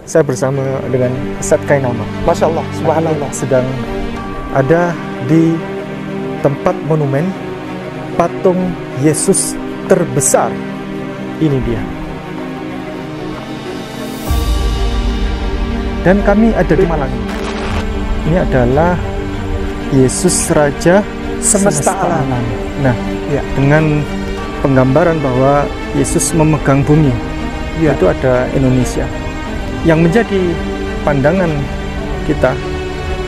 saya bersama dengan Ustadz Kainama. Masya Allah, subhanallah. Sedang ada di tempat monumen patung Yesus terbesar. Ini dia. Dan kami ada di Malang. Ini adalah Yesus Raja Semesta Alam. Nah, ya, dengan penggambaran bahwa Yesus memegang bumi, ya, itu ada Indonesia. Yang menjadi pandangan kita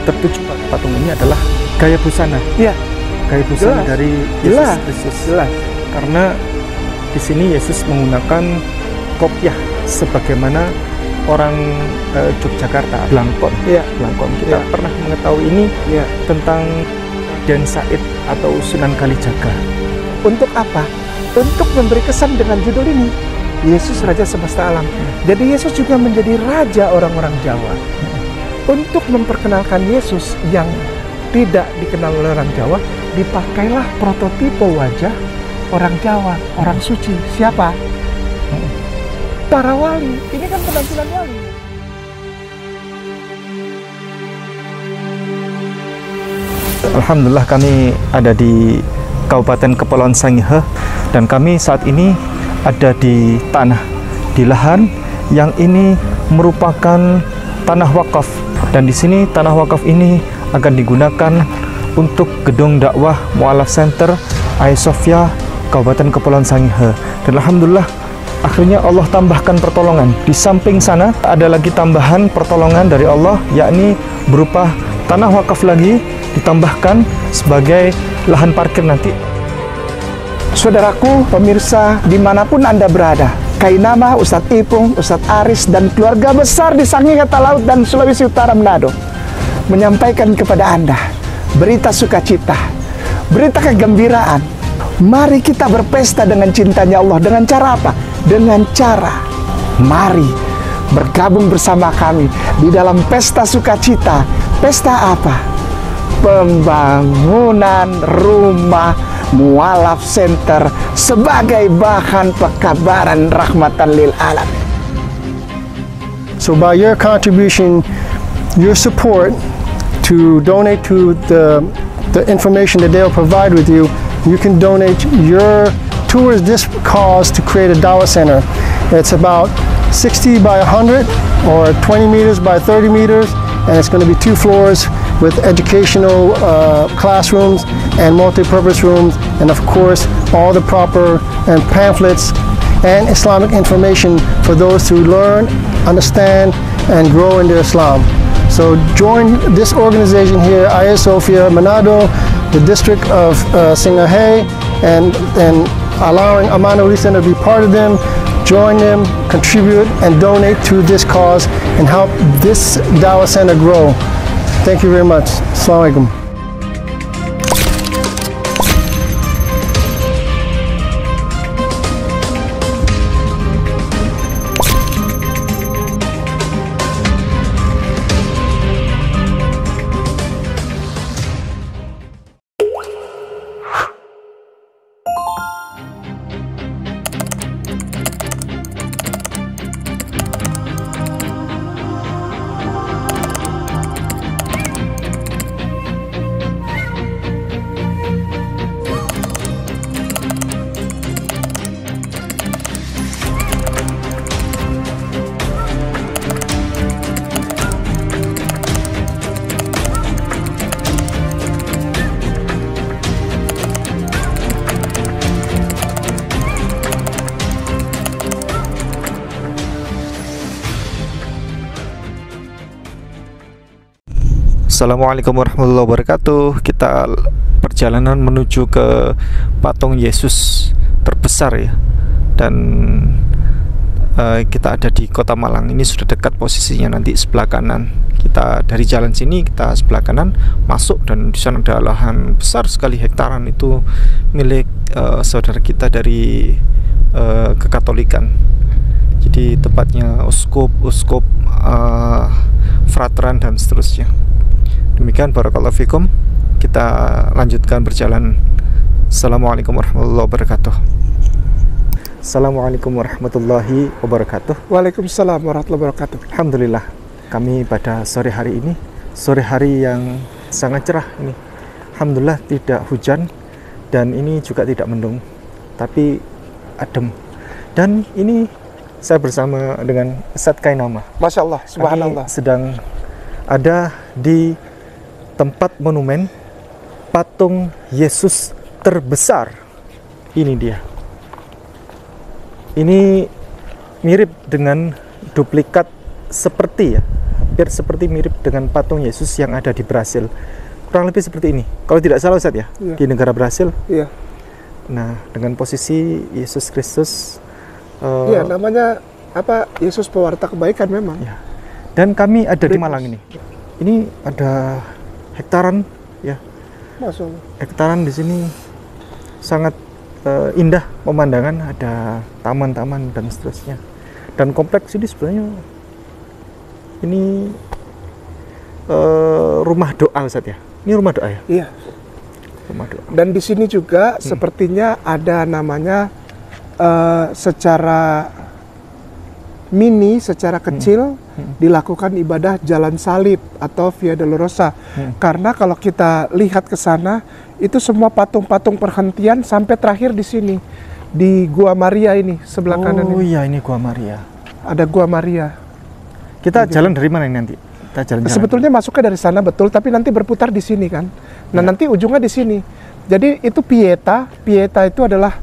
tertuju pada patung ini adalah gaya busana. ya, Gaya busana jelas, dari Yesus Kristus. jelas. Karena di sini Yesus menggunakan kopiah sebagaimana orang Yogyakarta, Blangkon. Ya, Blangkon. Kita ya, pernah mengetahui ini ya. tentang Den Said atau Sunan Kalijaga. Untuk apa? Untuk memberi kesan dengan judul ini, Yesus Raja Semesta Alam. Jadi Yesus juga menjadi raja orang-orang Jawa. Untuk memperkenalkan Yesus yang tidak dikenal oleh orang Jawa, dipakailah prototipe wajah orang Jawa, orang suci. Siapa? Para wali. Ini kan penampilan wali. Alhamdulillah kami ada di Kabupaten Kepulauan Sangihe dan kami saat ini ada di lahan yang ini merupakan tanah wakaf, dan di sini tanah wakaf ini akan digunakan untuk gedung dakwah Mu'alaf Center Hagia Sophia Kabupaten Kepulauan Sangihe. Dan alhamdulillah akhirnya Allah tambahkan pertolongan. Di samping sana ada lagi tambahan pertolongan dari Allah, yakni berupa tanah wakaf lagi ditambahkan sebagai lahan parkir nanti. Saudaraku, pemirsa, dimanapun Anda berada, Kainama, Ustadz Ipung, Ustadz Aris, dan keluarga besar di Sangihe Talaut dan Sulawesi Utara Manado menyampaikan kepada Anda berita sukacita, berita kegembiraan. Mari kita berpesta dengan cintanya Allah. Dengan cara apa? Dengan cara mari bergabung bersama kami di dalam pesta sukacita. Pesta apa? Pembangunan rumah Mu'alaf Center sebagai bahan pekabaran rahmatan lil alamin. So by your contribution, your support to donate to the information that they'll provide with you, you can donate your towards this cause to create a Dawah Center. It's about 60 by 100 or 20 meters by 30 meters, and it's going to be 2 floors with educational classrooms and multi-purpose rooms, and of course all the proper and pamphlets and Islamic information for those to learn, understand, and grow in their Islam. So join this organization here, Hagia Sophia Manado, the district of Sangihe, and allowing Amanullah Center to be part of them. Join them, contribute, and donate to this cause and help this Dawah Center grow. Thank you very much. Assalamualaikum. Assalamualaikum warahmatullahi wabarakatuh. Kita perjalanan menuju ke patung Yesus terbesar ya. Dan kita ada di Kota Malang. Ini sudah dekat posisinya, nanti sebelah kanan. Kita dari jalan sini kita sebelah kanan masuk, dan di sana ada lahan besar sekali, hektaran, itu milik saudara kita dari Kekatolikan. Jadi tepatnya uskup frateran dan seterusnya. Demikian, barakallahu fikum. Kita lanjutkan berjalan. Assalamualaikum warahmatullahi wabarakatuh. Assalamualaikum warahmatullahi wabarakatuh. Waalaikumsalam warahmatullahi wabarakatuh. Alhamdulillah, kami pada sore hari ini, sore hari yang sangat cerah ini. Alhamdulillah tidak hujan dan ini juga tidak mendung, tapi adem. Dan ini saya bersama dengan Ustadz Kainama. Masya Allah, subhanallah. Kami sedang ada di tempat monumen patung Yesus terbesar. Ini dia. Ini mirip dengan duplikat seperti hampir seperti mirip dengan patung Yesus yang ada di Brasil. Kurang lebih seperti ini. Kalau tidak salah Ustadz ya, di negara Brasil. Iya. Nah, dengan posisi Yesus Kristus. Iya, namanya apa? Yesus pewarta kebaikan memang. Ya. Dan kami ada di Malang ini. Ini ada hektaran ya. Masya Allah. Hektaran di sini sangat indah pemandangan, ada taman-taman dan seterusnya. Dan kompleks ini sebenarnya ini rumah doa Ustaz ya. Ini rumah doa ya? Iya. Rumah doa. Dan di sini juga sepertinya ada namanya secara mini, secara kecil dilakukan ibadah jalan salib atau Via Dolorosa. Karena kalau kita lihat ke sana, itu semua patung-patung perhentian sampai terakhir di sini, di Gua Maria ini sebelah kanan ini. Oh iya, ini Gua Maria. Ada Gua Maria. Kita jalan dari mana ini nanti? Kita jalan-jalan. Sebetulnya masuknya dari sana betul, tapi nanti berputar di sini kan. Nah, nanti ujungnya di sini. Jadi itu Pieta. Pieta itu adalah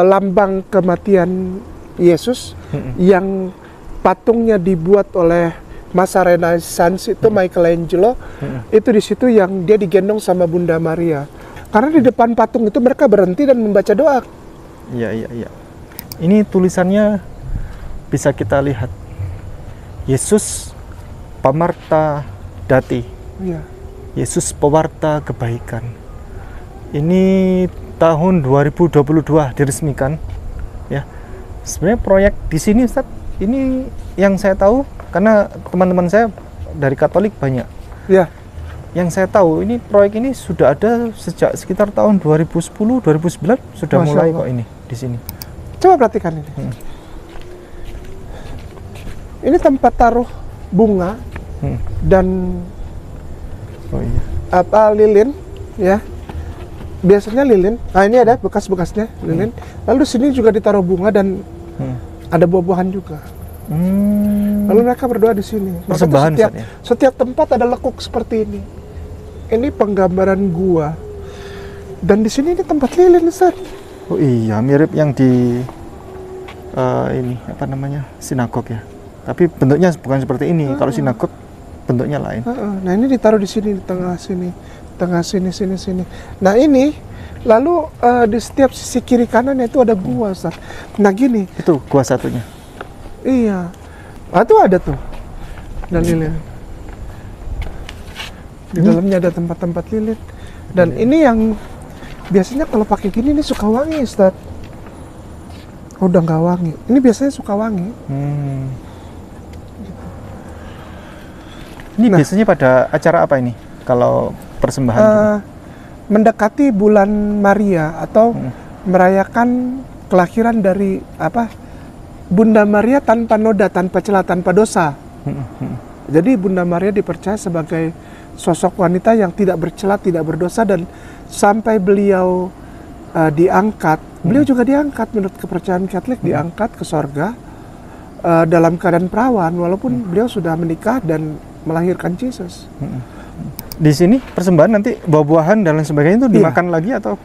lambang kematian Yesus yang patungnya dibuat oleh masa Renaissance itu Michelangelo. Itu di situ yang dia digendong sama Bunda Maria. Karena di depan patung itu mereka berhenti dan membaca doa. Iya. Ini tulisannya bisa kita lihat. Yesus Pamarta Dati. Iya. Yesus pewarta kebaikan. Ini tahun 2022 diresmikan ya. Sebenarnya proyek di sini Ustaz, ini yang saya tahu karena teman-teman saya dari Katolik banyak. Iya. Yang saya tahu ini proyek ini sudah ada sejak sekitar tahun 2010 2009 sudah Masya mulai Allah. kok ini di sini. Coba perhatikan ini. Ini tempat taruh bunga dan Oh iya. lilin ya. Biasanya lilin. Nah, ini ada bekas-bekasnya lilin. Lalu di sini juga ditaruh bunga dan ada buah-buahan juga. Lalu mereka berdoa di sini. Persembahan, Makanya Ustaz, ya? setiap tempat ada lekuk seperti ini. Ini penggambaran gua. Dan di sini ini tempat lilin, Ustaz. Oh iya, mirip yang di ini apa namanya? Sinagog ya. Tapi bentuknya bukan seperti ini. Kalau sinagog bentuknya lain. Nah, ini ditaruh di sini, di tengah sini. Tengah sini. Nah, ini lalu di setiap sisi kiri kanannya itu ada gua, Ustaz. Nah, gini. Itu gua satunya. Iya. Ah, tuh ada tuh. Dan lilin. Di dalamnya ada tempat-tempat lilin. Dan ini yang biasanya kalau pakai gini ini suka wangi, Ustaz. Oh, udah nggak wangi. Ini biasanya suka wangi. Ini biasanya pada acara apa ini? Kalau persembahan gini? Mendekati bulan Maria atau merayakan kelahiran dari apa? Bunda Maria tanpa noda, tanpa celah, tanpa dosa. Jadi Bunda Maria dipercaya sebagai sosok wanita yang tidak bercela, tidak berdosa, dan sampai beliau diangkat, beliau juga diangkat menurut kepercayaan Katolik, diangkat ke sorga dalam keadaan perawan, walaupun beliau sudah menikah dan melahirkan Yesus. Di sini persembahan nanti buah-buahan dan lain sebagainya itu dimakan lagi atau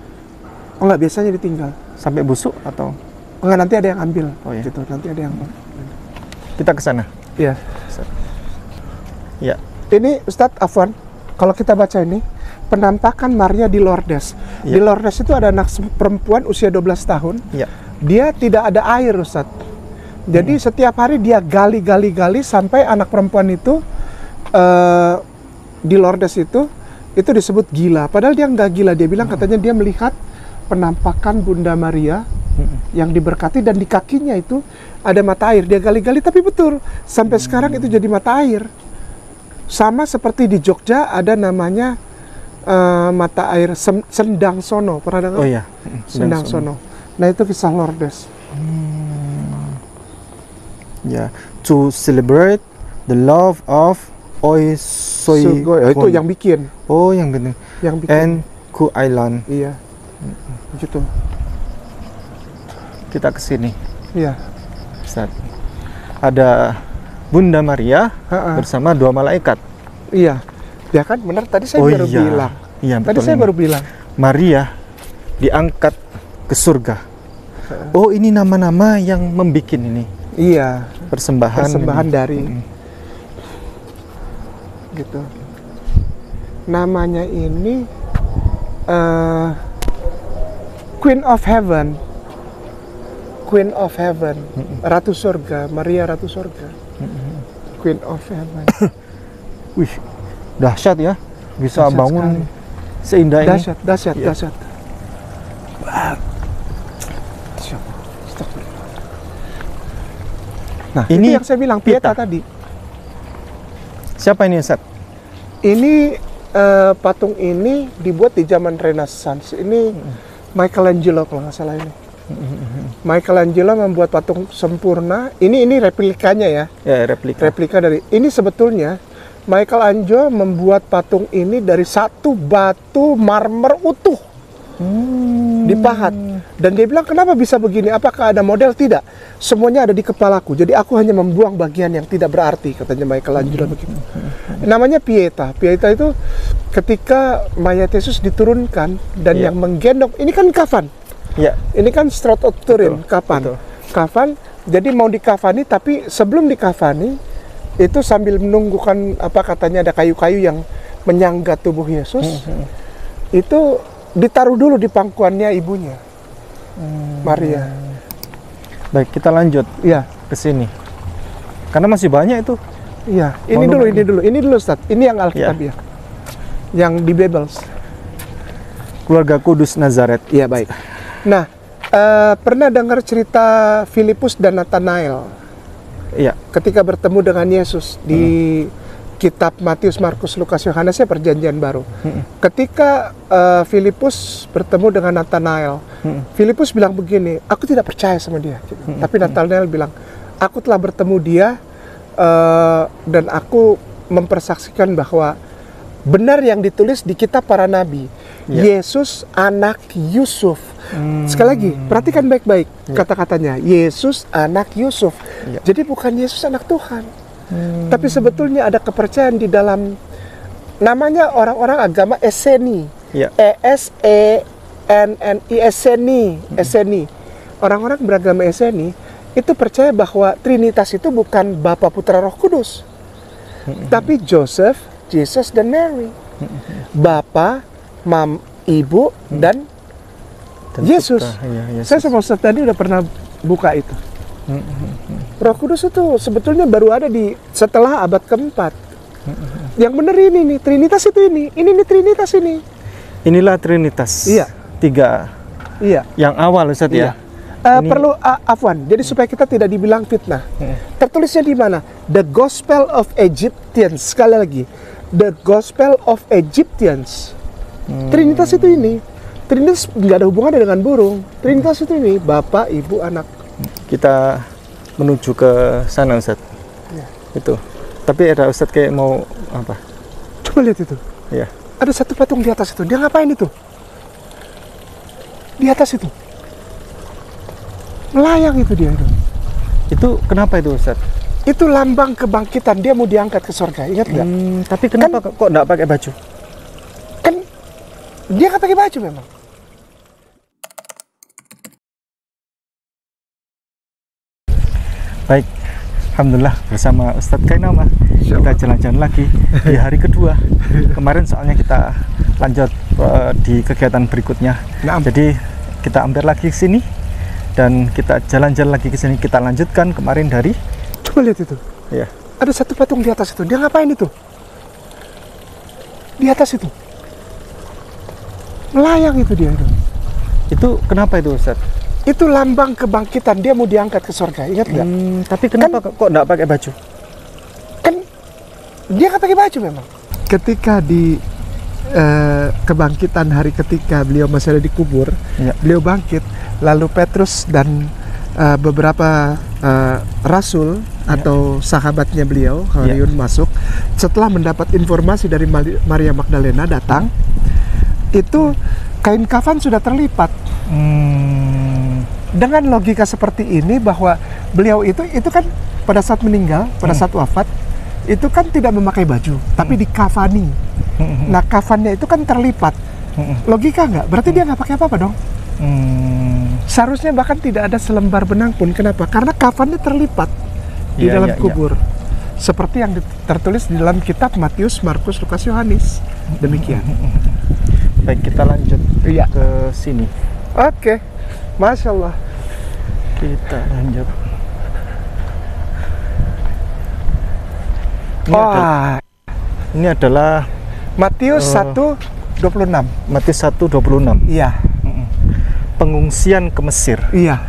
enggak, biasanya ditinggal sampai busuk atau enggak, nanti ada yang ambil. Oh, iya. Gitu, nanti ada yang ambil. kita ke sana? Iya. Ya. Ini Ustadz Afwan, kalau kita baca ini penampakan Maria di Lourdes. Di Lourdes itu ada anak perempuan usia 12 tahun. Iya. Dia tidak ada air, Ustadz. Jadi setiap hari dia gali sampai anak perempuan itu di Lourdes itu disebut gila. Padahal dia nggak gila. Dia bilang katanya dia melihat penampakan Bunda Maria yang diberkati dan di kakinya itu ada mata air. Dia gali-gali tapi betul. Sampai sekarang itu jadi mata air. Sama seperti di Jogja ada namanya mata air Sendang Sono. Pernah dengar? Oh iya. Sendang Sono. Nah, itu kisah Lourdes. Ya, to celebrate the love of Oi Soi Sugoi. Itu Gon. yang bikin. Oh, yang benar. Yang bikin. And Ku Island. Iya. Gitu. Kita ke sini. Iya. Ustaz. Ada Bunda Maria Ha-ha. bersama 2 malaikat. Iya. Ya kan benar tadi saya baru bilang. Iya, Tadi betul saya ini. baru bilang. Maria diangkat ke surga. Oh, ini nama-nama yang membikin ini. Iya. Persembahan ini. Dari gitu. Namanya ini Queen of Heaven. Queen of Heaven. Ratu Surga, Maria Ratu Surga. Queen of Heaven. Wih, dahsyat ya. Bisa Dahsyat bangun sekali. seindah ini. Dahsyat. Iya. Nah, Ini itu yang saya bilang Pieta Pieta. tadi. Siapa ini Ustaz? Ini patung ini dibuat di zaman Renaissance. Ini Michelangelo kalau nggak salah ini. Michelangelo membuat patung sempurna. Ini replikanya ya. Ya, replika. Replika dari ini sebetulnya Michelangelo membuat patung ini dari satu batu marmer utuh. Dipahat. Dan dia bilang, kenapa bisa begini? Apakah ada model? Tidak. Semuanya ada di kepalaku. Jadi aku hanya membuang bagian yang tidak berarti, katanya Michelangelo begitu. Namanya Pieta. Pieta itu ketika mayat Yesus diturunkan dan Iya. yang menggendong, ini kan kafan. Ya, Ini kan Straught of Turin, Betul, kafan. betul. Kafan, jadi mau dikafani, tapi sebelum dikafani, itu sambil menunggukan, apa katanya, ada kayu-kayu yang menyangga tubuh Yesus, itu ditaruh dulu di pangkuannya ibunya, Maria. baik, kita lanjut Iya, ke sini. Karena masih banyak itu. iya. Ini dulu, Ustaz. Ini yang Alkitab ya. Yang di Babels. Keluarga Kudus Nazaret. Iya, baik. Nah, pernah dengar cerita Filipus dan Nathanael Iya. ketika bertemu dengan Yesus di kitab Matius, Markus, Lukas, Yohanes ya, Perjanjian Baru. Ketika Filipus bertemu dengan Nathanael, Filipus bilang begini, aku tidak percaya sama dia. Gitu. Tapi Nathanael bilang, aku telah bertemu dia dan aku mempersaksikan bahwa benar yang ditulis di kitab para nabi. Yesus anak Yusuf. Sekali lagi, perhatikan baik-baik kata-katanya. Yesus anak Yusuf. Jadi bukan Yesus anak Tuhan. Tapi sebetulnya ada kepercayaan di dalam, namanya orang-orang agama Esseni. E-S-E-N-N-I, Esseni. Orang-orang beragama Esseni itu percaya bahwa Trinitas itu bukan Bapa, Putra, Roh Kudus. Tapi Joseph, Jesus, dan Mary. Bapa, Ibu, dan Yesus. Yesus. Saya sama Ustaz tadi udah pernah buka itu. Roh Kudus itu sebetulnya baru ada setelah abad keempat. Yang benar ini nih, Trinitas itu ini nih Trinitas ini. Inilah Trinitas. Iya. 3. Iya. Yang awal Ustaz ya. Perlu afwan, jadi supaya kita tidak dibilang fitnah. Tertulisnya di mana? The Gospel of Egyptians. Sekali lagi, The Gospel of Egyptians. Trinitas itu ini. Trinitas nggak ada hubungannya dengan burung. Trinitas itu ini, Bapa, Ibu, Anak. Kita menuju ke sana Ustaz. Itu. Tapi ada Ustaz kayak mau apa? Coba lihat itu. Iya. Ada satu patung di atas itu. Dia ngapain itu? Di atas itu. Melayang itu dia itu. Itu kenapa itu Ustaz? Itu lambang kebangkitan. Dia mau diangkat ke surga. Ingat nggak? Tapi kenapa kok enggak pakai baju? Kan dia nggak pakai baju memang. Baik, alhamdulillah bersama Ustadz Kainama kita jalan-jalan lagi di hari kedua. Kemarin soalnya kita lanjut di kegiatan berikutnya. Jadi kita hampir lagi ke sini dan kita jalan-jalan lagi ke sini. Kita lanjutkan kemarin dari. Coba lihat itu. Ya. Ada satu patung di atas itu. Dia ngapain itu? Di atas itu. Melayang itu dia itu. Itu kenapa itu Ustadz? Itu lambang kebangkitan. Dia mau diangkat ke surga. Ingat nggak? Tapi kenapa kok enggak pakai baju? Kan dia nggak pakai baju memang. Ketika di kebangkitan hari ketika beliau masih ada di kubur, beliau bangkit. Lalu Petrus dan beberapa rasul atau sahabatnya beliau Hariyun masuk setelah mendapat informasi dari Maria Magdalena datang, itu kain kafan sudah terlipat. Dengan logika seperti ini bahwa beliau itu kan pada saat meninggal, pada saat wafat itu kan tidak memakai baju, tapi dikafani. Nah, kafannya itu kan terlipat. Logika nggak? Berarti dia nggak pakai apa-apa dong. Seharusnya bahkan tidak ada selembar benang pun. Kenapa? Karena kafannya terlipat di dalam kubur. Seperti yang tertulis di dalam kitab Matius, Markus, Lukas, Yohanes. Demikian. Baik, kita lanjut ke sini. Oke, Masya Allah. Kita lanjut. Ini adalah Matius 1:26. Matius 1:26. Iya. Pengungsian ke Mesir. Iya.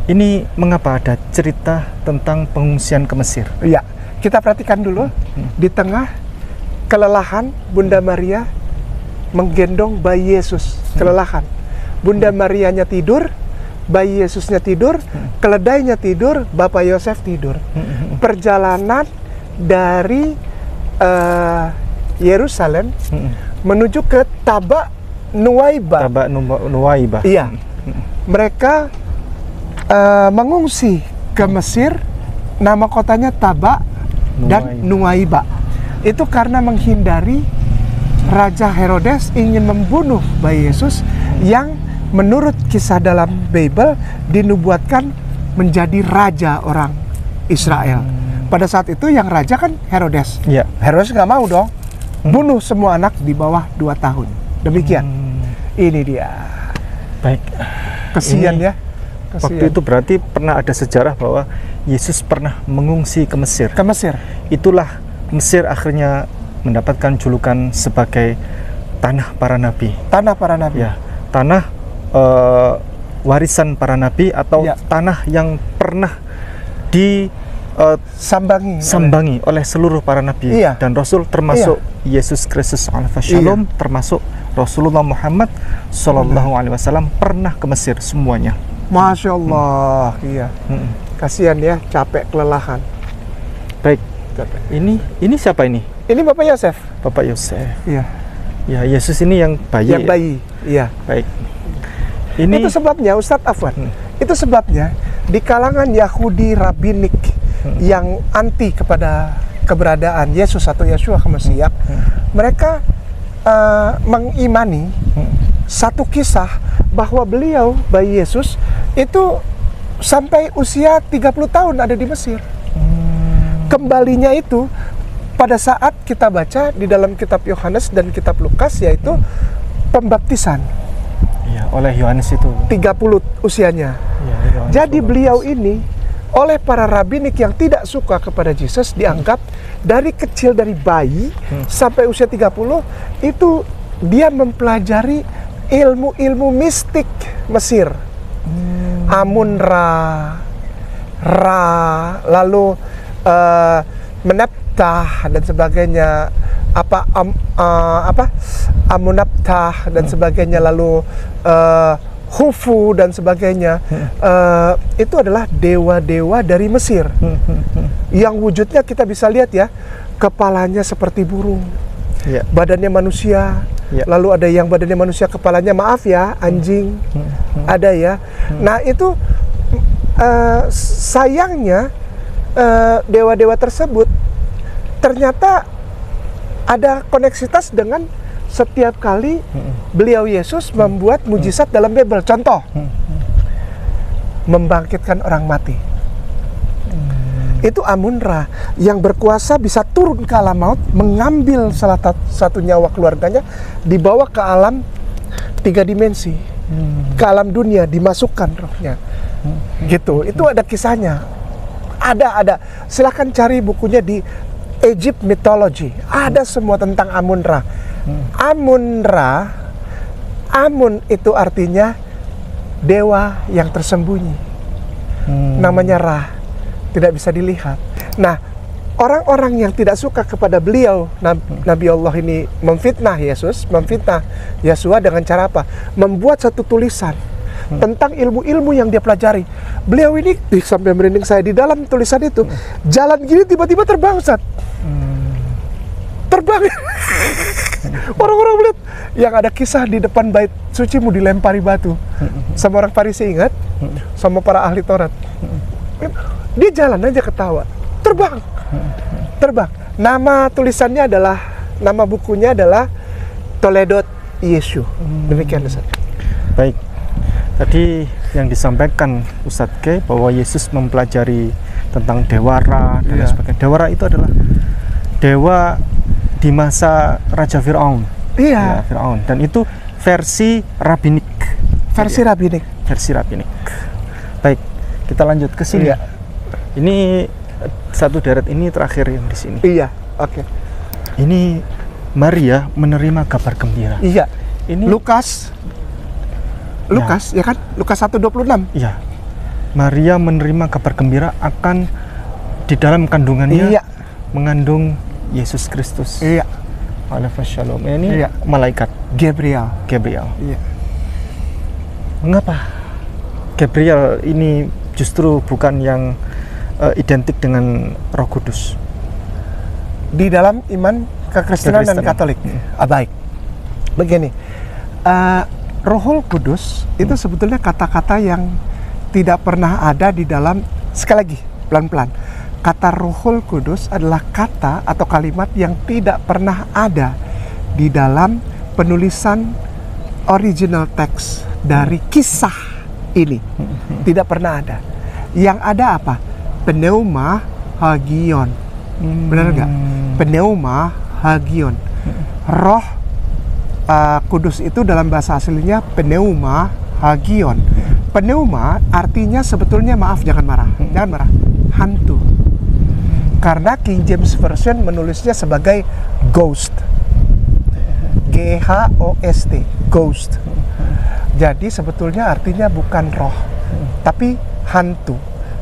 Ini mengapa ada cerita tentang pengungsian ke Mesir? Iya. Kita perhatikan dulu. Di tengah kelelahan, Bunda Maria menggendong bayi Yesus. Kelelahan. Bunda Marianya tidur, bayi Yesusnya tidur, keledainya tidur, Bapak Yosef tidur. Perjalanan dari Yerusalem menuju ke Taba Nuwaiba. Taba Nuwaiba. Iya. Mereka mengungsi ke Mesir. Nama kotanya Taba dan Nuwaiba. Itu karena menghindari Raja Herodes ingin membunuh bayi Yesus yang menurut kisah dalam Bible dinubuatkan menjadi raja orang Israel. Pada saat itu yang raja kan Herodes. Herodes nggak mau dong bunuh semua anak di bawah 2 tahun. Demikian. Ini dia. Baik. Kesian ya. Kesian. Waktu itu berarti pernah ada sejarah bahwa Yesus pernah mengungsi ke Mesir. Ke Mesir. Itulah Mesir akhirnya mendapatkan julukan sebagai tanah para nabi. Tanah para nabi. Ya, tanah warisan para nabi atau tanah yang pernah sambangi oleh seluruh para nabi dan rasul, termasuk Yesus Kristus alaihi shalom, termasuk Rasulullah Muhammad sallallahu alaihi wasallam pernah ke Mesir semuanya. Masya Allah. Iya. Kasihan ya, capek, kelelahan. Baik. Ini siapa ini? Ini Bapak Yosef. Bapak Yosef. Iya. Ya, Yesus ini yang bayi. Yang bayi. Iya. Baik. Itu sebabnya Ustadz Afwan. Itu sebabnya di kalangan Yahudi Rabbinik yang anti kepada keberadaan Yesus atau Yeshua HaMashiach, mereka mengimani satu kisah bahwa beliau, bayi Yesus, itu sampai usia 30 tahun ada di Mesir. Kembalinya itu pada saat kita baca di dalam kitab Yohanes dan kitab Lukas, yaitu pembaptisan. Ya, oleh Yohanes itu 30 usianya. Ya, jadi beliau ini oleh para rabbinik yang tidak suka kepada Yesus dianggap dari kecil, dari bayi sampai usia 30 itu dia mempelajari ilmu-ilmu mistik Mesir. Amun-Ra, lalu Meneptah dan sebagainya, Amunaptah dan sebagainya, lalu Hufu dan sebagainya. Itu adalah dewa-dewa dari Mesir yang wujudnya kita bisa lihat ya, kepalanya seperti burung, badannya manusia, lalu ada yang badannya manusia, kepalanya anjing, ada ya. Nah itu sayangnya dewa-dewa tersebut ternyata ada koneksitas dengan setiap kali beliau Yesus membuat mujizat dalam Bible. Contoh, membangkitkan orang mati. Itu Amun-Ra yang berkuasa bisa turun ke alam maut, mengambil salah satu nyawa keluarganya, dibawa ke alam 3 dimensi, ke alam dunia, dimasukkan rohnya. Gitu. Itu ada kisahnya. Ada. Silahkan cari bukunya di Egypt Mythology. Ada semua tentang Amun-Ra. Amun-Ra, Amun itu artinya dewa yang tersembunyi. Namanya Ra, tidak bisa dilihat. Nah, orang-orang yang tidak suka kepada beliau, Nabi Allah ini memfitnah Yesus, memfitnah Yeshua dengan cara apa? Membuat satu tulisan tentang ilmu-ilmu yang dia pelajari. Beliau ini sampai merinding saya di dalam tulisan itu, jalan gini tiba-tiba terbang, Ustaz. Terbang. Orang-orang melihat yang ada kisah di depan bait suci mau dilempari batu sama orang Farisi, ingat? Sama para ahli Taurat. Dia jalan aja ketawa, terbang. Nama tulisannya adalah, nama bukunya adalah Toledo Yesu. Demikian, Ustaz. Baik, tadi yang disampaikan Ustadz K bahwa Yesus mempelajari tentang Dewara dan sebagainya. Dewara itu adalah dewa di masa Raja Fir'aun. Iya. Ya, Fir'aun. Dan itu versi rabbinik. Versi rabbinik. Versi rabbinik. Baik, kita lanjut ke sini. Iya. Ini satu deret ini terakhir yang di sini. Iya, oke. Ini Maria menerima kabar gembira. Iya. Ini Lukas ya kan? Lukas 1:26. Iya. Maria menerima kabar gembira akan di dalam kandungannya mengandung Yesus Kristus. Iya. Alaihi Shalom. Ini malaikat Gabriel. Iya. Mengapa Gabriel ini justru bukan yang identik dengan Roh Kudus di dalam iman kekristenan dan Katolik? Baik. Begini. Rohul Kudus itu sebetulnya kata-kata yang tidak pernah ada di dalam, sekali lagi pelan-pelan, kata Rohul Kudus adalah kata atau kalimat yang tidak pernah ada di dalam penulisan original text dari kisah ini. Tidak pernah ada. Yang ada apa? Pneuma hagion. Benar nggak? Pneuma hagion. Roh Kudus itu dalam bahasa aslinya pneuma hagion. Pneuma artinya sebetulnya, maaf jangan marah, hantu. Karena King James Version menulisnya sebagai ghost, G-H-O-S-T, ghost. Jadi sebetulnya artinya bukan roh, tapi hantu.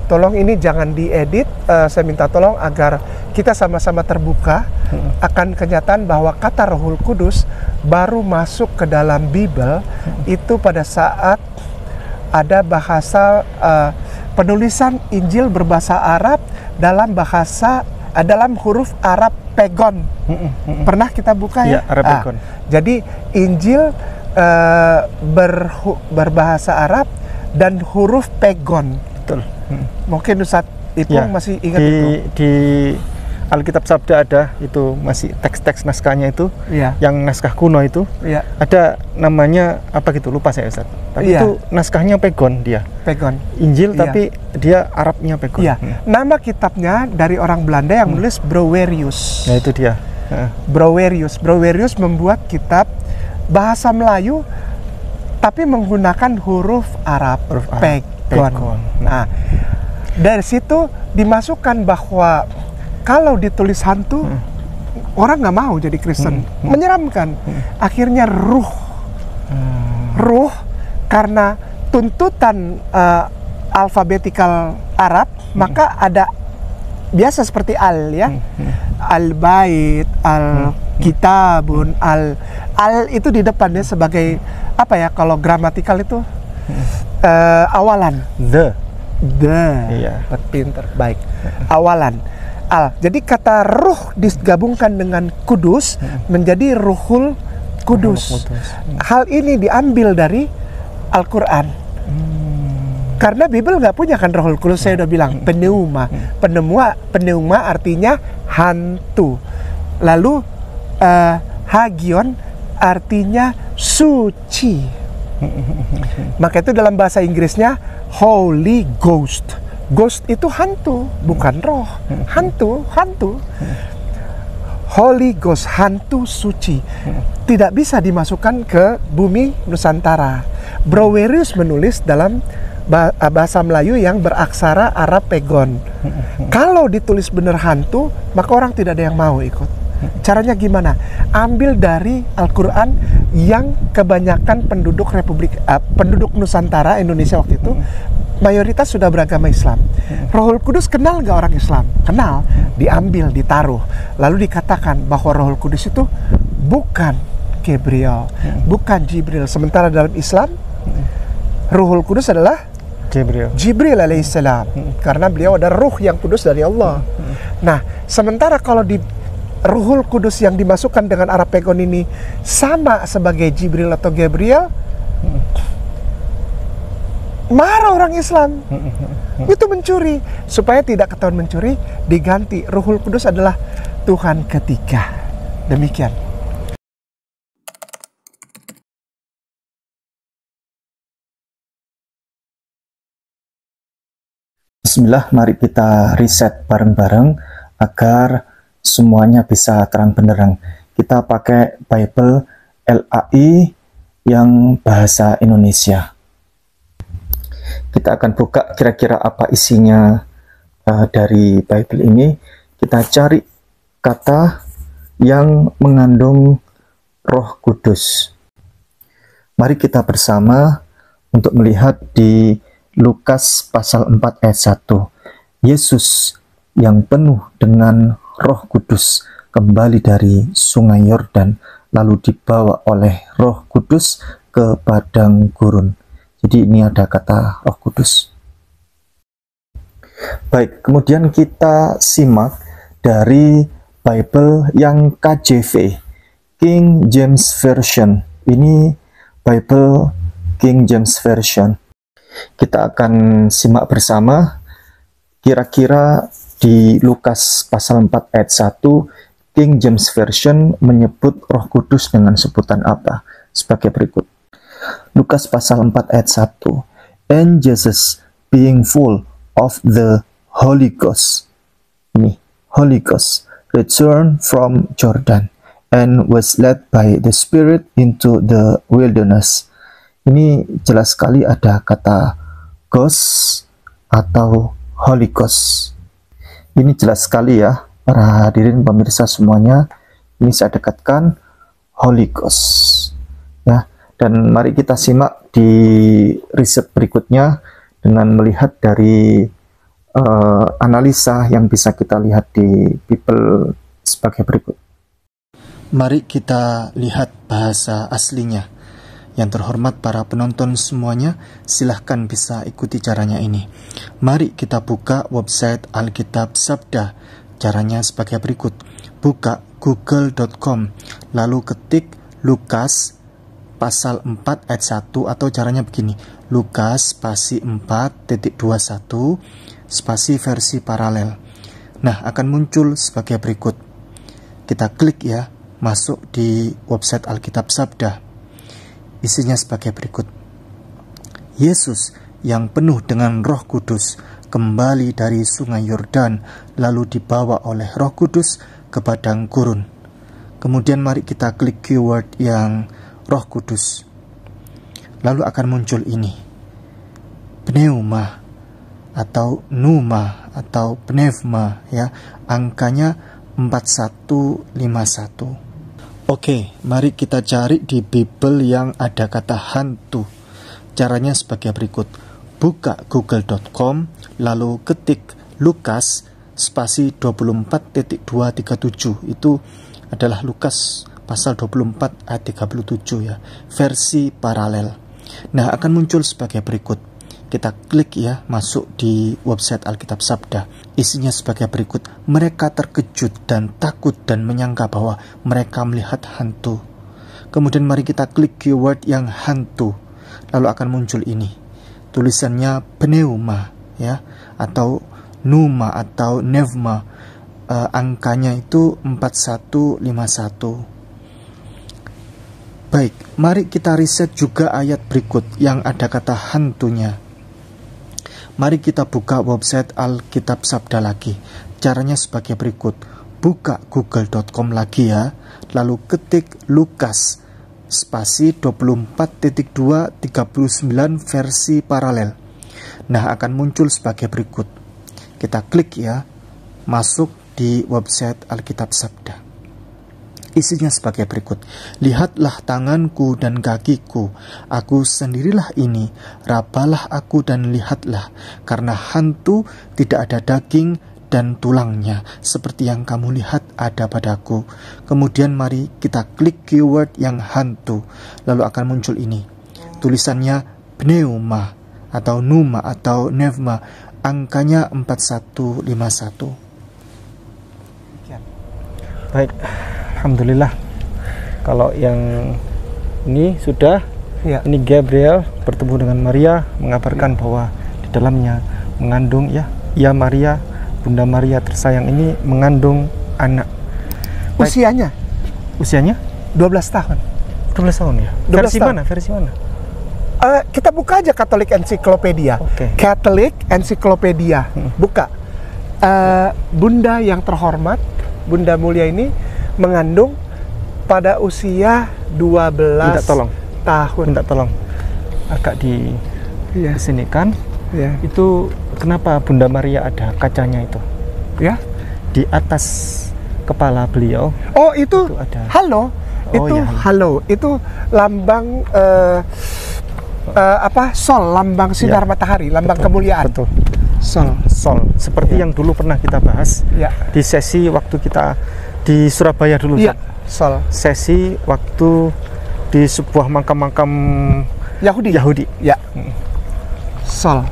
Tolong ini jangan diedit, saya minta tolong agar kita sama-sama terbuka akan kenyataan bahwa kata Rohul Kudus baru masuk ke dalam Bible itu pada saat ada bahasa penulisan Injil berbahasa Arab dalam huruf Arab Pegon. Pernah kita buka ya? Arab Pegon. Jadi Injil berbahasa Arab dan huruf Pegon. Betul. Mungkin Ustadz Ipung masih ingat itu. Di Alkitab Sabda ada itu, masih teks-teks naskahnya itu, yang naskah kuno itu, ada namanya apa gitu, lupa saya Ustadz. Tapi itu naskahnya Pegon dia. Pegon. Injil tapi dia Arabnya Pegon. Nama kitabnya dari orang Belanda yang menulis Brouwerius. Nah itu dia. Brouwerius membuat kitab bahasa Melayu tapi menggunakan huruf Arab. Pegon. Nah, dari situ dimasukkan bahwa kalau ditulis hantu, orang nggak mau jadi Kristen, menyeramkan. Akhirnya ruh, karena tuntutan alfabetikal Arab, maka ada biasa seperti al ya, al-bait, al-kitabun, al itu di depannya sebagai apa ya, kalau gramatikal itu awalan. The. Iya. Pinter, baik. Awalan. Al. Jadi kata ruh digabungkan dengan kudus menjadi Ruhul Kudus. Hal ini diambil dari Al-Quran. Karena Bible nggak punya kan Rohul Kudus, saya udah bilang pneuma. Pneuma artinya hantu. Lalu hagion artinya suci. Maka itu dalam bahasa Inggrisnya Holy Ghost. Ghost itu hantu, bukan roh. Hantu. Holy Ghost, hantu suci. Tidak bisa dimasukkan ke bumi Nusantara. Brouwerius menulis dalam bahasa Melayu yang beraksara Arab Pegon. Kalau ditulis benar hantu, maka orang tidak ada yang mau ikut. Caranya gimana? Ambil dari Al-Quran yang kebanyakan penduduk penduduk Nusantara Indonesia waktu itu mayoritas sudah beragama Islam. Rohul Kudus kenal nggak orang Islam? Kenal. Diambil, ditaruh. Lalu dikatakan bahwa Rohul Kudus itu bukan Gabriel, bukan Jibril. Sementara dalam Islam Ruhul Kudus adalah Jibril alaihissalam, karena beliau adalah ruh yang kudus dari Allah. Nah, sementara kalau di Ruhul Kudus yang dimasukkan dengan Arapegon ini sama sebagai Jibril atau Gabriel, marah orang Islam. Itu mencuri. Supaya tidak ketahuan mencuri, diganti Ruhul Kudus adalah Tuhan ketiga. Demikian. Bismillah, mari kita riset bareng-bareng agar semuanya bisa terang benderang. Kita pakai Bible LAI yang bahasa Indonesia. Kita akan buka kira-kira apa isinya dari Bible ini. Kita cari kata yang mengandung Roh Kudus. Mari kita bersama untuk melihat di Lukas pasal 4 ayat 1. Yesus yang penuh dengan Roh Kudus kembali dari Sungai Yordan, lalu dibawa oleh Roh Kudus ke padang gurun. Jadi ini ada kata Roh Kudus. Baik, kemudian kita simak dari Bible yang KJV, King James Version. Ini Bible King James Version. Kita akan simak bersama kira-kira di Lukas pasal 4 ayat 1 King James Version menyebut Roh Kudus dengan sebutan apa? Sebagai berikut. Lukas pasal 4 ayat 1. And Jesus being full of the Holy Ghost. Ini, Holy Ghost. Returned from Jordan and was led by the Spirit into the wilderness. Ini jelas sekali ada kata Ghost atau Holy Ghost. Ini jelas sekali ya, para hadirin pemirsa semuanya. Ini saya dekatkan Holy Ghost. Ya, dan mari kita simak di riset berikutnya dengan melihat dari analisa yang bisa kita lihat di Bible sebagai berikut. Mari kita lihat bahasa aslinya. Yang terhormat para penonton semuanya, silahkan bisa ikuti caranya ini. Mari kita buka website Alkitab Sabda. Caranya sebagai berikut. Buka google.com, lalu ketik Lukas pasal 4 ayat 1, atau caranya begini. Lukas spasi 4.21 spasi versi paralel. Nah, akan muncul sebagai berikut. Kita klik ya, masuk di website Alkitab Sabda. Isinya sebagai berikut. Yesus yang penuh dengan Roh Kudus kembali dari Sungai Yordan, lalu dibawa oleh Roh Kudus ke padang gurun. Kemudian mari kita klik keyword yang Roh Kudus. Lalu akan muncul ini. Pneuma atau pneuma atau pneuma ya. Angkanya 4151. Oke, mari kita cari di Bible yang ada kata hantu. Caranya sebagai berikut. Buka google.com, lalu ketik Lukas spasi 24.237. Itu adalah Lukas pasal 24 ayat 37 ya, versi paralel. Nah, akan muncul sebagai berikut. Kita klik ya, masuk di website Alkitab Sabda. Isinya sebagai berikut. Mereka terkejut dan takut dan menyangka bahwa mereka melihat hantu. Kemudian mari kita klik keyword yang hantu. Lalu akan muncul ini. Tulisannya pneuma ya, atau pneuma atau pneuma. Angkanya itu 4151. Baik, mari kita riset juga ayat berikut yang ada kata hantunya. Mari kita buka website Alkitab Sabda lagi. Caranya sebagai berikut. Buka google.com lagi ya. Lalu ketik Lukas spasi 24.239 versi paralel. Nah, akan muncul sebagai berikut. Kita klik ya. Masuk di website Alkitab Sabda. Isinya sebagai berikut. Lihatlah tanganku dan kakiku, aku sendirilah ini, rabalah aku dan lihatlah, karena hantu tidak ada daging dan tulangnya, seperti yang kamu lihat ada padaku. Kemudian mari kita klik keyword yang hantu, lalu akan muncul ini. Tulisannya pneuma atau numa atau pneuma, angkanya 4151. Baik, alhamdulillah. Kalau yang ini sudah, Ya. ini Gabriel bertemu dengan Maria, mengabarkan bahwa di dalamnya mengandung ya Maria, Bunda Maria tersayang ini mengandung anak. Baik. Usianya 12 tahun. 12 tahun ya. 12 Versi tahun. mana? Versi mana? Kita buka aja Catholic Encyclopedia. Oke. Catholic Encyclopedia. Buka. Bunda yang terhormat, Bunda Mulia ini mengandung pada usia 12 Minta tolong. tahun. Minta tolong. Agak di Iya. kesinikan. Ya. Itu kenapa Bunda Maria ada kacanya itu? Ya. Di atas kepala beliau. Oh, itu ada. halo. Oh, Itu iya, halo. Itu lambang Sol, lambang sinar matahari, lambang kemuliaan. Betul. Sol. Sol, seperti yang dulu pernah kita bahas Ya. di sesi waktu kita di Surabaya dulu. Iya, Ustaz. Sol. Sesi waktu di sebuah makam-makam Yahudi. Ya. Sol.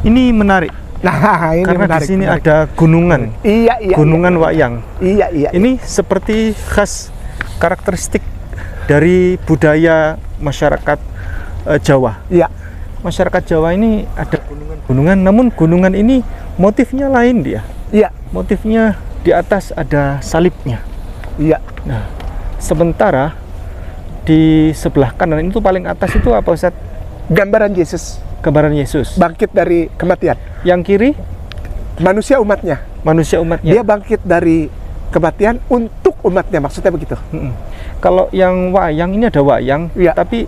Ini menarik Nah, ini karena menarik, di sini menarik. ada gunungan. Iya. Gunungan Wayang. Iya. Ini seperti khas karakteristik dari budaya masyarakat Jawa. Iya. Masyarakat Jawa ini ada gunungan, namun gunungan ini motifnya lain dia. Iya. Motifnya di atas ada salibnya. Iya. Nah, sementara di sebelah kanan itu paling atas itu apa Ustaz? Gambaran Yesus Gambaran Yesus. bangkit dari kematian. Yang kiri Manusia umatnya. manusia umatnya. Dia bangkit dari kematian untuk umatnya, maksudnya begitu. Kalau yang wayang ini ada wayang, Iya. tapi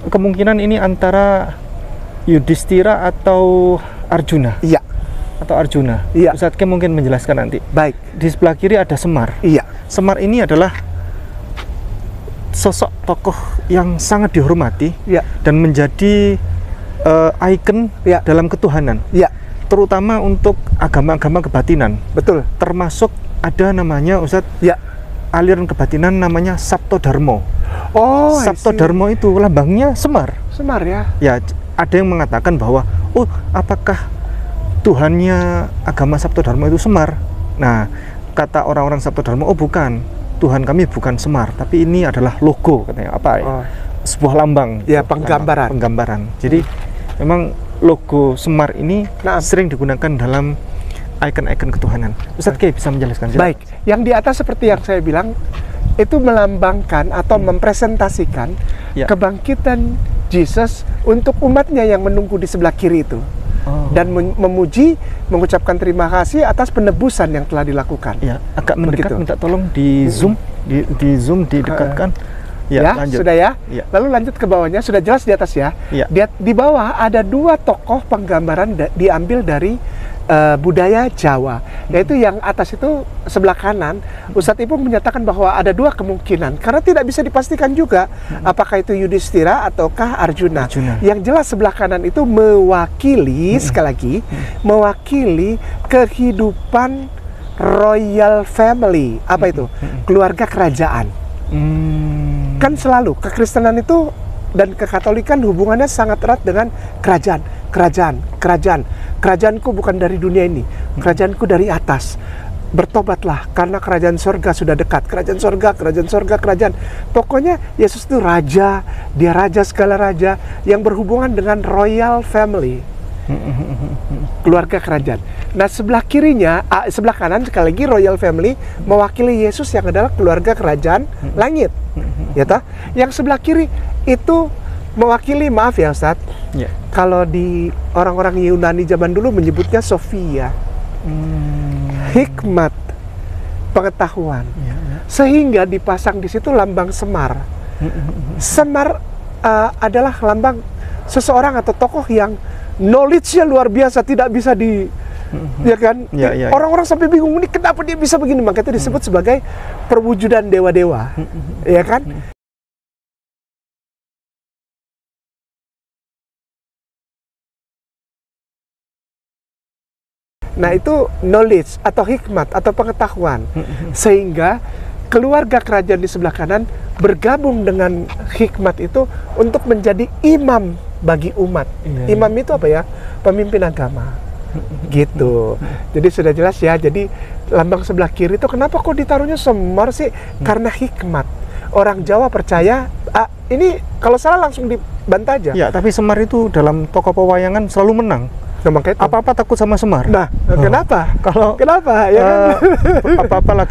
kemungkinan ini antara Yudhistira atau Arjuna. Iya. Iya. Ustaz Kim mungkin menjelaskan nanti. Baik. Di sebelah kiri ada Semar. Iya. Semar ini adalah sosok tokoh yang sangat dihormati Iya. dan menjadi ikon Iya. dalam ketuhanan, Iya. terutama untuk agama-agama kebatinan. Betul. Termasuk ada namanya Ustadz, Iya. aliran kebatinan namanya Sabto Dharma. Oh, I Sabto see. Dharma itu lambangnya Semar. Semar ya. Ya, ada yang mengatakan bahwa apakah Tuhannya agama Sabto Dharma itu Semar? Nah, kata orang-orang Sabto Dharma, bukan. Tuhan kami bukan Semar, tapi ini adalah logo, katanya. Apa ya? Oh. Sebuah lambang. Ya, penggambaran. Penggambaran. Jadi memang logo Semar ini Nah. sering digunakan dalam ikon-ikon ketuhanan. Ustadz Kiai bisa menjelaskan? Baik. Yang di atas seperti yang saya bilang itu melambangkan atau mempresentasikan Ya. kebangkitan Yesus untuk umatnya yang menunggu di sebelah kiri itu. Oh. Dan memuji, mengucapkan terima kasih atas penebusan yang telah dilakukan. Ya, agak mendekat, Begitu. minta tolong di zoom, di zoom, didekatkan. Ya, lanjut. sudah ya. Ya. Lalu lanjut ke bawahnya, sudah jelas di atas ya. Ya. Di bawah ada dua tokoh penggambaran diambil dari budaya Jawa, yaitu yang atas itu sebelah kanan. Ustadz Ipung menyatakan bahwa ada dua kemungkinan, karena tidak bisa dipastikan juga apakah itu Yudhistira ataukah Arjuna. Yang jelas sebelah kanan itu mewakili, sekali lagi, mewakili kehidupan royal family. Apa itu? Keluarga kerajaan. Kan selalu kekristenan itu dan kekatolikan hubungannya sangat erat dengan kerajaan. Kerajaanku bukan dari dunia ini, kerajaanku dari atas. Bertobatlah karena kerajaan sorga sudah dekat. Kerajaan sorga. Pokoknya Yesus itu raja, dia raja segala raja yang berhubungan dengan royal family, keluarga kerajaan. Nah, sebelah kirinya, sebelah kanan sekali lagi royal family mewakili Yesus yang adalah keluarga kerajaan langit. Ya toh? Yang sebelah kiri itu mewakili, maaf ya Ustadz, kalau di orang-orang Yunani zaman dulu menyebutnya Sophia, hikmat, pengetahuan, sehingga dipasang di situ lambang Semar. Semar adalah lambang seseorang atau tokoh yang knowledge-nya luar biasa, tidak bisa ya kan? Orang-orang sampai bingung, ini kenapa dia bisa begini, makanya disebut sebagai perwujudan dewa-dewa, ya kan? Nah, itu knowledge atau hikmat atau pengetahuan, sehingga keluarga kerajaan di sebelah kanan bergabung dengan hikmat itu untuk menjadi imam bagi umat. Iya, Imam itu apa ya? Pemimpin agama. Gitu. Jadi sudah jelas ya. Jadi lambang sebelah kiri itu kenapa kok ditaruhnya semar sih? Karena hikmat. Orang Jawa percaya, ini kalau salah langsung dibantah aja. Ya, tapi Semar itu dalam tokoh pewayangan selalu menang. Nah, makanya itu. Apa-apa takut sama Semar. Nah, kenapa? Kenapa? Ya kan? Apa-apa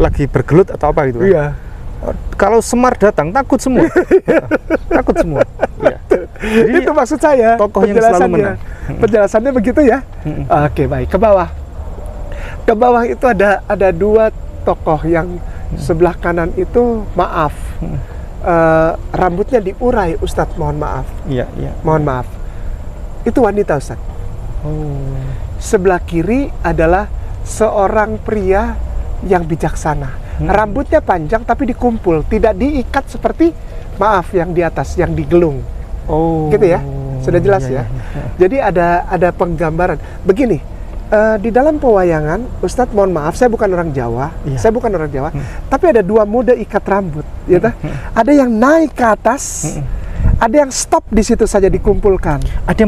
lagi bergelut atau apa gitu kan? Iya. Kalau Semar datang takut semua. Takut semua. Iya. Jadi Itu maksud saya. tokoh yang selalu menang. Penjelasannya begitu ya. Oke, baik. Ke bawah. Ke bawah itu ada dua tokoh yang sebelah kanan itu maaf. Rambutnya diurai, Ustadz, mohon maaf. Iya, iya. Mohon maaf. Itu wanita, Ustadz. Oh. Sebelah kiri adalah seorang pria yang bijaksana. Rambutnya panjang tapi dikumpul, tidak diikat seperti maaf yang di atas, yang digelung. Oh. Gitu ya. Sudah jelas Iya, ya. iya. Jadi ada penggambaran. Begini, di dalam pewayangan, Ustadz mohon maaf, saya bukan orang Jawa. Iya. Saya bukan orang Jawa. Tapi ada dua mode ikat rambut, ya toh? Ada yang naik ke atas, ada yang stop di situ saja dikumpulkan. Ada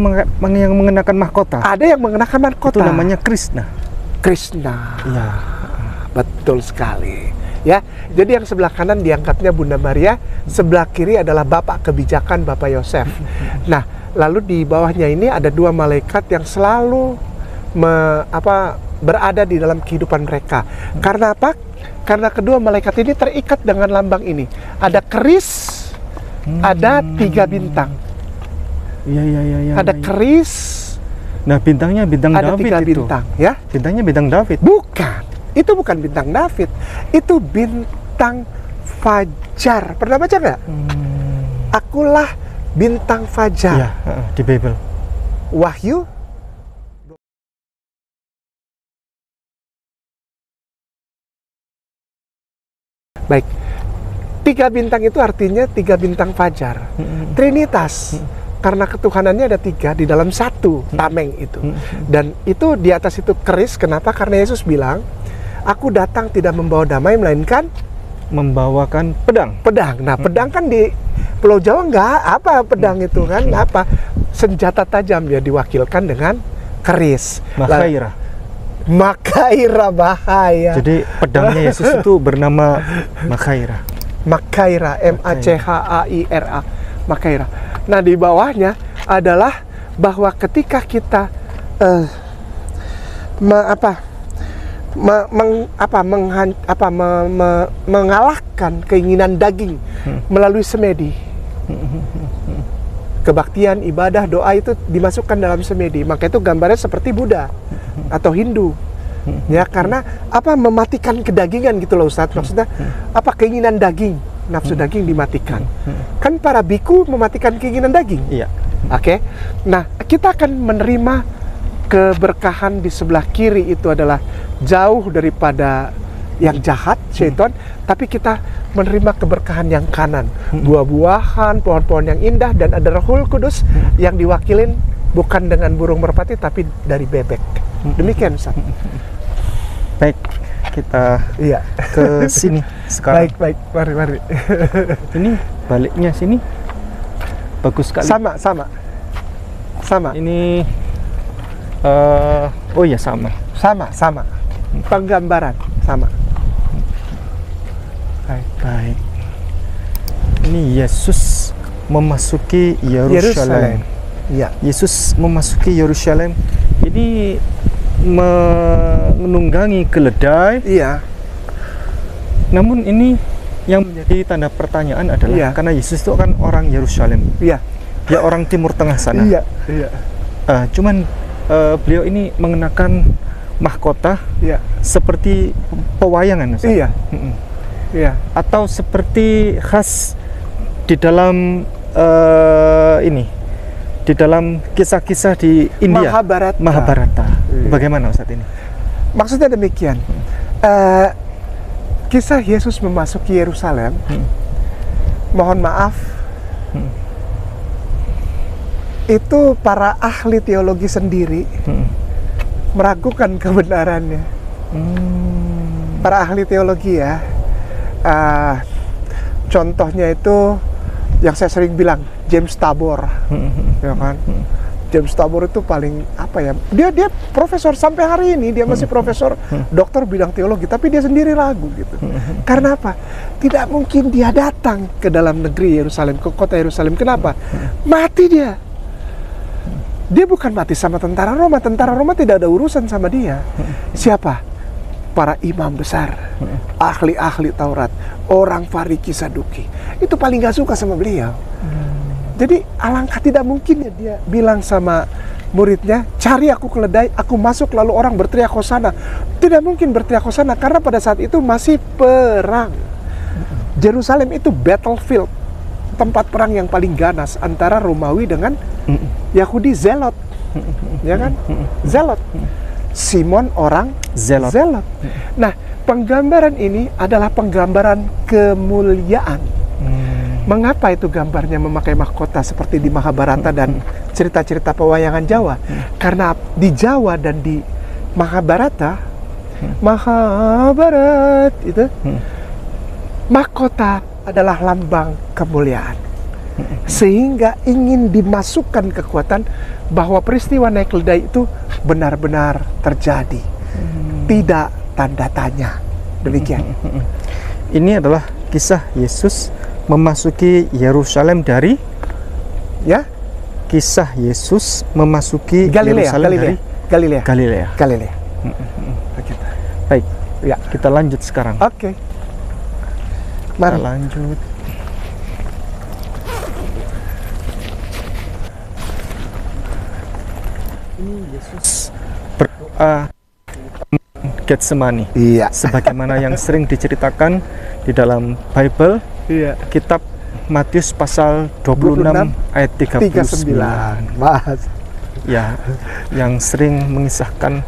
yang mengenakan mahkota. Ada yang mengenakan mahkota. Itu namanya Krishna. Krishna. Iya. Betul sekali. Ya, jadi yang sebelah kanan diangkatnya Bunda Maria, sebelah kiri adalah Bapak kebijakan Bapak Yosef. Nah, lalu di bawahnya ini ada dua malaikat yang selalu berada di dalam kehidupan mereka. Karena apa? Karena kedua malaikat ini terikat dengan lambang ini. Ada keris, ada 3 bintang. Iya. Ada keris, Nah, bintangnya bintang ada David 3 itu. bintang, ya? Bintangnya bintang David. Bukan. Itu bukan bintang David. Itu bintang Fajar. Pernah baca nggak? Akulah bintang Iya, Fajar. di Bible. Wahyu. Baik. 3 bintang itu artinya 3 bintang Fajar. Trinitas. Karena ketuhanannya ada 3 di dalam satu tameng itu. Dan itu di atas itu keris. Kenapa? Karena Yesus bilang, aku datang tidak membawa damai melainkan Membawakan pedang. pedang. Nah, pedang kan di Pulau Jawa nggak apa pedang itu kan apa senjata tajam ya diwakilkan dengan keris. Makhaira. Makaira bahaya. Jadi pedangnya Yesus itu bernama Makhaira. Makaira, M-A-C-H-A-I-R-A, Makaira. Nah, di bawahnya adalah bahwa ketika kita mengalahkan keinginan daging melalui semedi, kebaktian, ibadah, doa itu dimasukkan dalam semedi. Maka itu gambarnya seperti Buddha atau Hindu. Ya, karena mematikan kedagingan gitu loh, Ustadz. Maksudnya keinginan daging, nafsu daging dimatikan. Kan para biku mematikan keinginan daging. Iya. Oke. Nah, kita akan menerima keberkahan di sebelah kiri itu adalah jauh daripada yang jahat, syaitan, tapi kita menerima keberkahan yang kanan. Buah-buahan, pohon-pohon yang indah, dan ada Rohul Kudus yang diwakilin bukan dengan burung merpati tapi dari bebek. Demikian, Ustaz. Baik, kita Iya. ke sini sekarang. Baik, mari. Ini baliknya sini bagus sekali. Sama. Ini oh ya sama. Penggambaran sama. Baik. Ini Yesus memasuki Yerusalem. Iya. Yesus memasuki Yerusalem. Ini menunggangi keledai. Iya. Namun ini yang menjadi tanda pertanyaan adalah Iya. karena Yesus itu kan orang Yerusalem. Iya. Dia orang Timur Tengah sana. Iya. Cuman beliau ini mengenakan mahkota Iya. seperti pewayangan, Ustaz. Iya. Iya. Atau seperti khas di dalam di dalam kisah-kisah di India, Mahabharata. Iya. Bagaimana Ustaz ini? Maksudnya demikian. Kisah Yesus memasuki Yerusalem. Mohon maaf. Itu para ahli teologi sendiri meragukan kebenarannya. Para ahli teologi ya. Contohnya itu yang saya sering bilang, James Tabor, ya kan? James Tabor itu paling apa ya? Dia profesor sampai hari ini, dia masih profesor, dokter bidang teologi, tapi dia sendiri ragu gitu. Karena apa? Tidak mungkin dia datang ke dalam negeri Yerusalem, ke kota Yerusalem. Kenapa? Mati dia. Dia bukan mati sama tentara Roma tidak ada urusan sama dia. Siapa? Para imam besar, ahli-ahli Taurat, orang Farisi Saduki. Itu paling gak suka sama beliau. Jadi alangkah tidak mungkinnya dia bilang sama muridnya, cari aku keledai, aku masuk, lalu orang berteriak hosana. Tidak mungkin berteriak hosana, karena pada saat itu masih perang. Yerusalem itu battlefield, tempat perang yang paling ganas antara Romawi dengan Yahudi Zelot, ya kan? Zelot. Simon orang Zelot. Nah, penggambaran ini adalah penggambaran kemuliaan. Mengapa itu gambarnya memakai mahkota seperti di Mahabharata dan cerita-cerita pewayangan Jawa? Karena di Jawa dan di Mahabharata, itu mahkota adalah lambang kemuliaan. Sehingga ingin dimasukkan kekuatan bahwa peristiwa naik keledai itu benar-benar terjadi. Tidak tanda tanya. Demikian. Ini adalah kisah Yesus memasuki Yerusalem dari kisah Yesus memasuki Yerusalem dari Galilea. Baik, ya, kita lanjut sekarang. Oke. Mari. Kita lanjut. Ini Yesus berdoa Getsemani. Iya. Sebagaimana yang sering diceritakan di dalam Bible, kitab Matius pasal 26 ayat 39. Mas. Ya, yang sering mengisahkan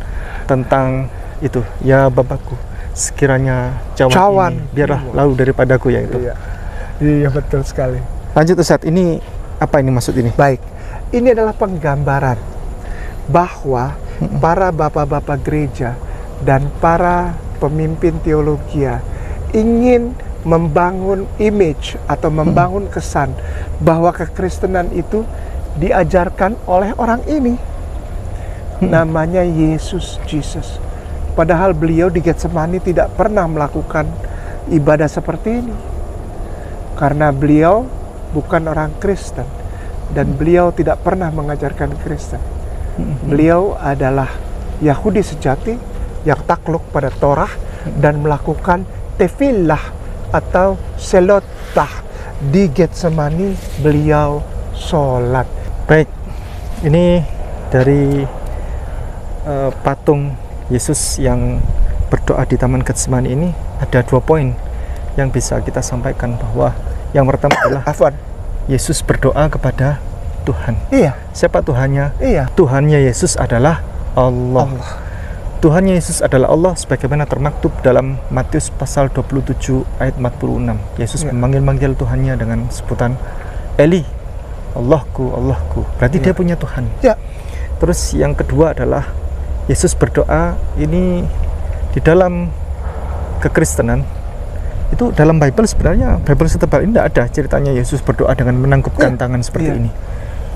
tentang itu. Ya Bapakku, sekiranya cawan ini biarlah lalu daripadaku, ya itu. Iya, betul sekali. Lanjut Ustaz, ini apa ini maksud ini? Baik. Ini adalah penggambaran bahwa para bapak-bapak gereja dan para pemimpin teologi ingin membangun image atau membangun kesan bahwa kekristenan itu diajarkan oleh orang ini. Namanya Jesus. Padahal beliau di Getsemani tidak pernah melakukan ibadah seperti ini. Karena beliau bukan orang Kristen dan beliau tidak pernah mengajarkan Kristen. Beliau adalah Yahudi sejati yang takluk pada Torah dan melakukan tefillah atau selotah. Di Getsemani beliau sholat. Baik, ini dari patung Yesus yang berdoa di Taman Getsemani ini ada 2 poin yang bisa kita sampaikan, bahwa yang pertama adalah Yesus berdoa kepada Tuhan. Iya. Siapa Tuhannya? Iya. Tuhannya Yesus adalah Allah. Tuhannya Yesus adalah Allah, sebagaimana termaktub dalam Matius pasal 27 ayat 46. Yesus memanggil-manggil Tuhannya dengan sebutan Eli, Allahku, Allahku. Berarti dia punya Tuhan. Ya. Terus yang kedua adalah Yesus berdoa ini di dalam kekristenan. Itu dalam Bible sebenarnya, Bible setebal ini tidak ada ceritanya Yesus berdoa dengan menangkupkan tangan seperti ini.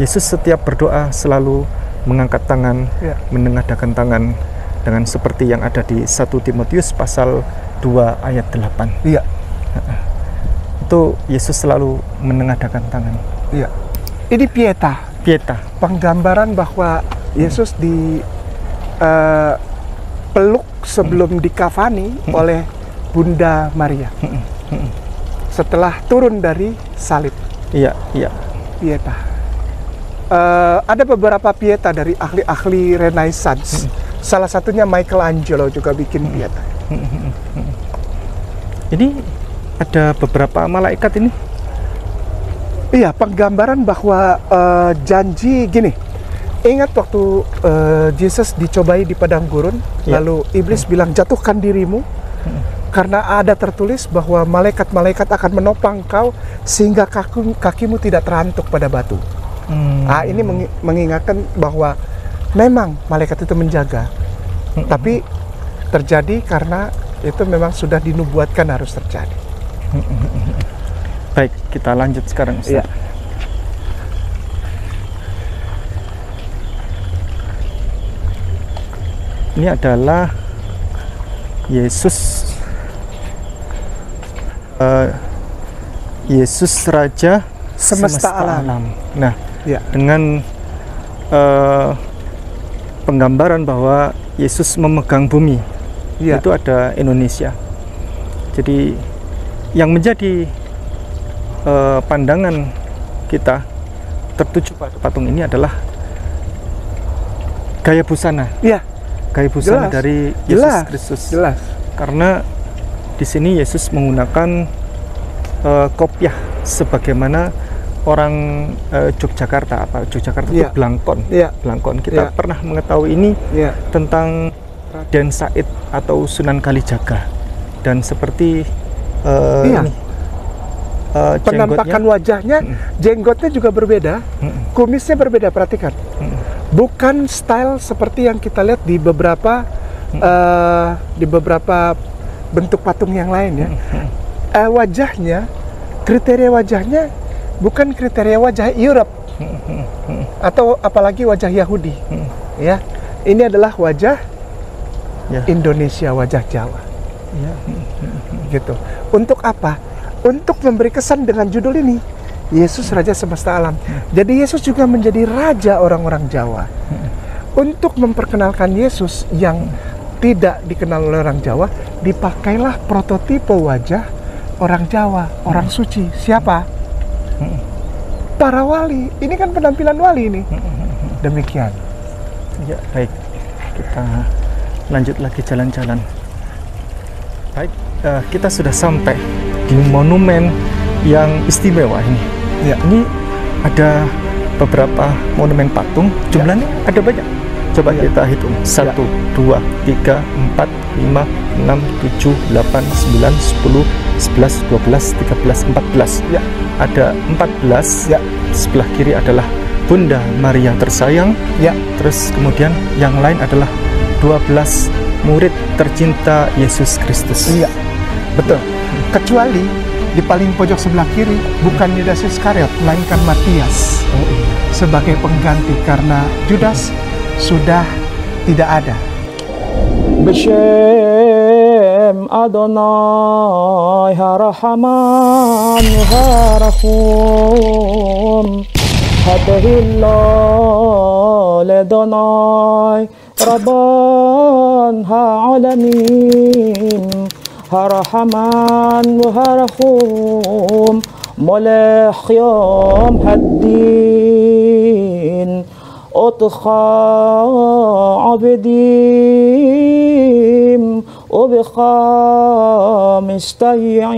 Yesus setiap berdoa selalu mengangkat tangan, menengadahkan tangan, dengan seperti yang ada di 1 Timotius pasal 2 ayat 8. Iya. Itu Yesus selalu menengadahkan tangan. Iya. Ini pieta. Penggambaran bahwa Yesus di peluk sebelum dikafani oleh Bunda Maria. Setelah turun dari salib. Iya. Pieta. Ada beberapa pieta dari ahli-ahli Renaissance. Salah satunya Michelangelo juga bikin pieta. Ini ada beberapa malaikat ini. Iya, penggambaran bahwa janji gini. Ingat waktu Yesus dicobai di padang gurun, lalu iblis bilang jatuhkan dirimu, karena ada tertulis bahwa malaikat-malaikat akan menopang kau sehingga kakimu tidak terantuk pada batu. Ini mengingatkan bahwa memang malaikat itu menjaga, tapi terjadi karena itu memang sudah dinubuatkan harus terjadi. Baik, kita lanjut sekarang, Ustaz. Ini adalah Yesus, Yesus Raja Semesta alam. Nah, Ya. dengan penggambaran bahwa Yesus memegang bumi, Ya. itu ada Indonesia. Jadi yang menjadi pandangan kita tertuju pada patung ini adalah gaya busana, Ya. gaya busana Jelas. dari Yesus Jelas. Kristus. Jelas. Karena di sini Yesus menggunakan kopiah sebagaimana orang Yogyakarta. Yogyakarta Ya. itu blangkon. Ya. Blangkon. Kita Ya. pernah mengetahui ini Ya. tentang Raden Said atau Sunan Kalijaga. Dan seperti Iya. ini, Penampakan wajahnya, jenggotnya juga berbeda, kumisnya berbeda, perhatikan. Bukan style seperti yang kita lihat di beberapa bentuk patung yang lain ya. Wajahnya, kriteria wajahnya bukan kriteria wajah Europe atau apalagi wajah Yahudi. Ya, ini adalah wajah Ya. Indonesia, wajah Jawa. Ya. Gitu. Untuk apa? Untuk memberi kesan dengan judul ini, Yesus Raja Semesta Alam. Jadi Yesus juga menjadi raja orang-orang Jawa. Untuk memperkenalkan Yesus yang tidak dikenal oleh orang Jawa, dipakailah prototipe wajah orang Jawa, orang suci. Siapa? Para wali. Ini kan penampilan wali ini. Demikian. Ya, baik. Kita lanjut lagi jalan-jalan. Baik, kita sudah sampai di monumen yang istimewa ini. Ya. Ini ada beberapa monumen patung. Jumlahnya ada banyak. Coba Ya. kita hitung. 1, 2, 3, 4, 5, 6, 7, 8, 9, 10, 11, 12, 13, 14. Ya. Ada 14. Ya. Sebelah kiri adalah Bunda Maria tersayang. Ya. Terus kemudian yang lain adalah 12 murid tercinta Yesus Kristus. Iya. Betul. Kecuali di paling pojok sebelah kiri bukan Yudas Iskariot, melainkan Matias sebagai pengganti karena Judas sudah tidak ada. B'Shem Adonai Harahaman Harahum Hadahillah Ledonai Rabban Ha'alamin Harahaman Harahum Molech Yom Haddin Otcha Abedim Obecha Mistayim